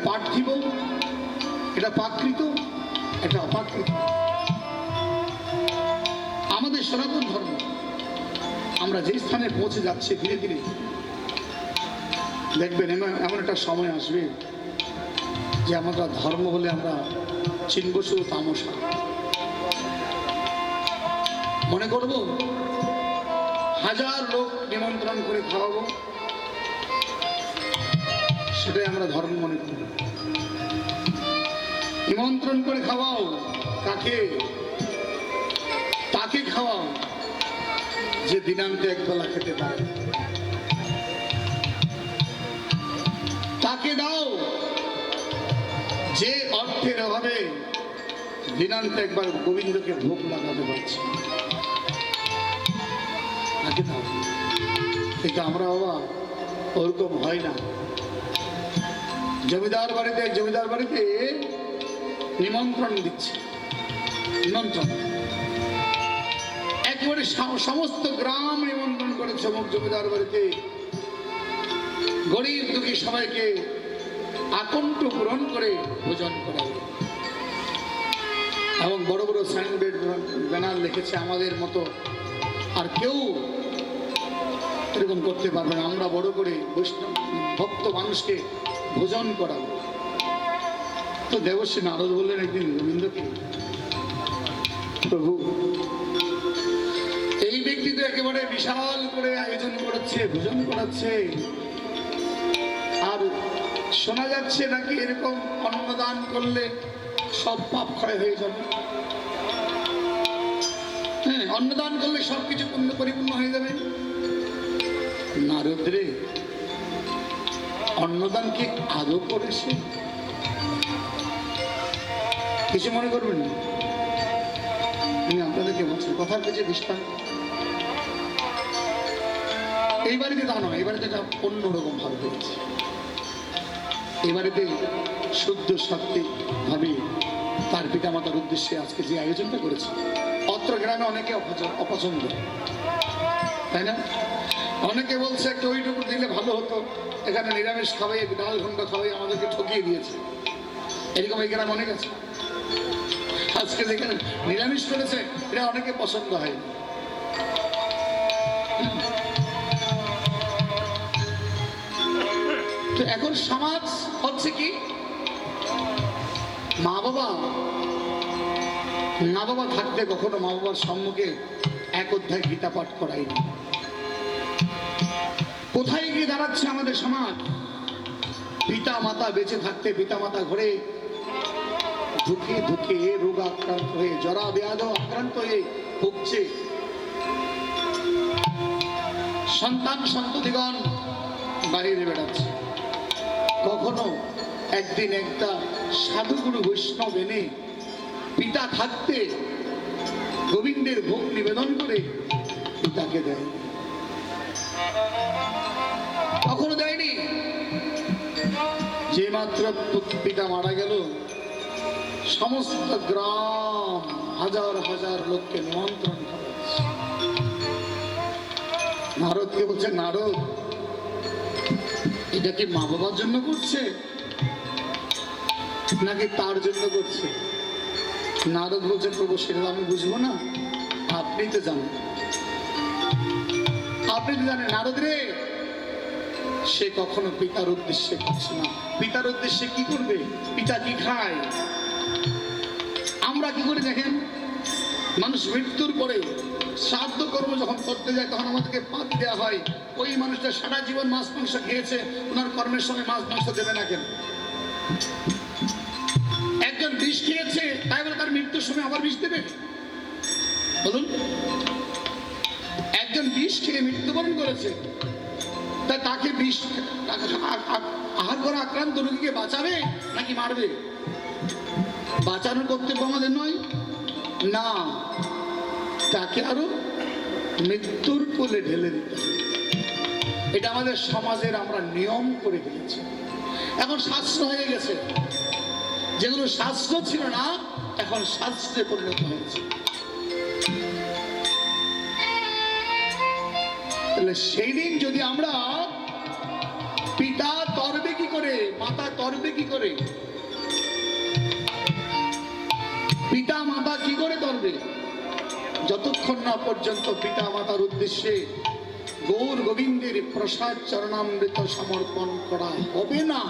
পার্থিব, এটা প্রাকৃত, এটা অপ্রাকৃত। আমাদের সনাতন ধর্ম আমরা যে স্থানে পৌঁছে যাচ্ছে ধীরে ধীরে দেখবেন এমন একটা সময় আসবে যে আমরা ধর্ম বলে আমরা চিনব শুধু তামসা, মনে করব হাজার লোক নিমন্ত্রণ করে খাওয়াবো, সেটাই আমরা ধর্ম মনে করব। নিমন্ত্রণ করে খাওয়াও কাকে? তাকে খাওয়াও যে দিনান্তে একবেলা খেতে পারে। তাকে দাও যে অর্থের অভাবে দিনান্তে একবার গোবিন্দকে ভোগ লাগাতে পারছে। তাকে দাও। কিন্তু আমরা বাবা ওরকম হয় না। জমিদার বাড়িতে নিমন্ত্রণ দিচ্ছে, নিমন্ত্রণ একেবারে সমস্ত গ্রাম নিমন্ত্রণ করেছে অমুক জমিদার বাড়িতে, গরিব দুঃখী সবাইকে আকণ্ঠ পূরণ করে ভোজন করা হবে। এবং বড় বড় সাইনবোর্ড ব্যানার লিখেছে আমাদের মতো আর কেউ এরকম করতে পারবে না, আমরা বড় করে বৈষ্ণব ভক্ত মানুষকে ভোজন করাবো। তো দেবশ্রী নারদ বললেন একদিন গোবিন্দকে, প্রভু এই ব্যক্তি তো একেবারে বিশাল করে আয়োজন করাচ্ছে, ভোজন করাচ্ছে, আর শোনা যাচ্ছে নাকি এরকম অন্নদান করলে সব পাপ ক্ষয় হয়ে যাবে। হ্যাঁ, অন্নদান করলে সবকিছু পূর্ণ পরিপূর্ণ হয়ে যাবে। নারদ রে, অন্নদান কি আদৌ করেছে? কিছু মনে করবেন না, আমি আপনাদেরকে বলছি কথার কাছে দৃষ্টান্ত। এই বাড়িতে তা নয়, এই বাড়িতে একটা অন্যরকম ভাবে হয়েছে। এই বাড়িতে শুদ্ধ সাত্বিক ভাবে তার পিতা মাতার উদ্দেশ্যে আজকে যে আয়োজনটা করেছে, অত্র গ্রামে অনেকে অপছন্দ, তাই না? অনেকে বলছে একটু ওইটুকু দিলে ভালো হতো, এখানে নিরামিষ খাওয়াই, ডাল ঘন্টা খাওয়াই আমাদেরকে ঠকিয়ে দিয়েছে। এরকম এই গ্রাম অনেক আছে। আজকে যেখানে নিরামিষ করেছে এটা অনেকে পছন্দ হয়। তো এখন সমাজ হচ্ছে কি, মা বাবা থাকতে কখনো মা বাবার সম্মুখে এক অধ্যায় গীতা পাঠ করায়নি। কোথায় গিয়ে দাঁড়াচ্ছে আমাদের সমাজ? পিতা মাতা বেঁচে থাকতে পিতা মাতা ঘরে ধুকে ধুকে রোগ আক্রান্ত হয়ে, জরা ব্যাধ আক্রান্ত হয়ে ভুগছে। সন্তান সন্ততিগণ বাইরে বেড়াচ্ছে। কখনো একদিন একটা সাধুগুরু বৈষ্ণব এনে পিতা থাকতে গোবিন্দের ভোগ নিবেদন করে পিতাকে দেয়, কখনো দেয়নি। যে মাত্র পিতা মারা গেল, সমস্ত গ্রাম হাজার হাজার লোককে নিমন্ত্রণ করেছে। নারদকে বলছে, নারদ এটা কি মা বাবার জন্য করছে নাকি তার জন্য করছে? নারদ বলছে, প্রভু সেটা আমি বুঝবো না, আপনি তো জানেন, আপনি তো জানেন। নারদ রে, সে কখনো পিতার উদ্দেশ্যে করছে না। পিতার উদ্দেশ্যে কি করবে? পিতা কি খায়? আমরা কি করে দেখেন, মানুষ মৃত্যুর পরে শ্রাদ্ধ কর্ম যখন করতে যায় তখন আমাদেরকে পাত দেওয়া হয়। ওই মানুষটা সারা জীবন মাছ মাংস খেয়েছে, ওনার কর্মের সময় মাছ মাংস দেবে না কেন? একজন বিষ খেয়েছে, তাই বলে তার মৃত্যুর সময় আবার বিষ দেবে? বলুন, একজন বিষ খেয়ে মৃত্যুবরণ করেছে, তাই তাকে বিষ আহার করা আক্রান্ত রোগীকে বাঁচাবে নাকি মারবে? বাঁচানোর কর্তব্য আমাদের নয় না, তাকে আরো মৃত্যুর কোলে ঢেলে দিতে হবে। এটা আমাদের সমাজের আমরা নিয়ম করে ফেলেছি। এখন শাস্ত্র হয়ে গেছে, যেগুলো শাস্ত্র ছিল না এখন শাস্ত্রে পরিণত হয়েছে। তাহলে সেই দিন যদি আমরা পিতা তরবে কি করে করে, মাতা তরবে কি করে? পিতা মাতা কি করে তরবে? যতক্ষণ না পর্যন্ত পিতা মাতার উদ্দেশ্যে গৌর গোবিন্দের প্রসাদ চরণামৃত সমর্পণ করা হবে না,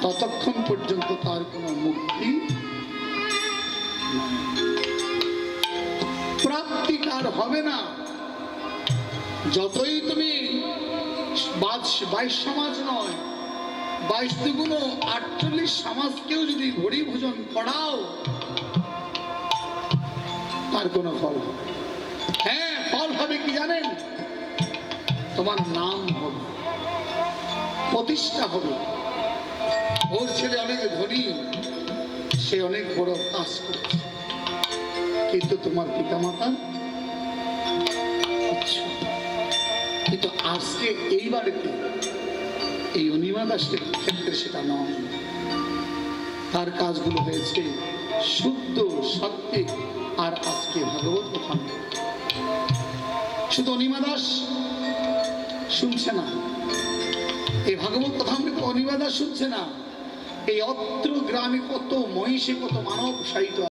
ততক্ষণ পর্যন্ত তার কোনো মুক্তি প্রাপ্তি তার হবে না। যতই তুমি 22 সমাজ নয়, 22 দুগুণ 48 সমাজকেও যদি ভরি ভোজন করাও, তার কোনো ফল হবে? হ্যাঁ, ফল হবে কি জানেন? তোমার নাম হবে, প্রতিষ্ঠা হবে। ওর ছেলে অনেক ধনী, সে অনেক বড় কাজ করেছে, কিন্তু তোমার পিতা মাতা কিন্তু আজকে এই বাড়িতে এই অনিমা দাসের ক্ষেত্রে সেটা নয়। তার কাজগুলো হয়েছে শুদ্ধ সত্যে। আর আজকে ভাগবত কথা শুধু অনিমা দাস শুনছে না, এই ভাগবত কথা অনিমা দাস শুনছে না, এই অত্র গ্রামে কত মহিষে কত মানব সাহিত্য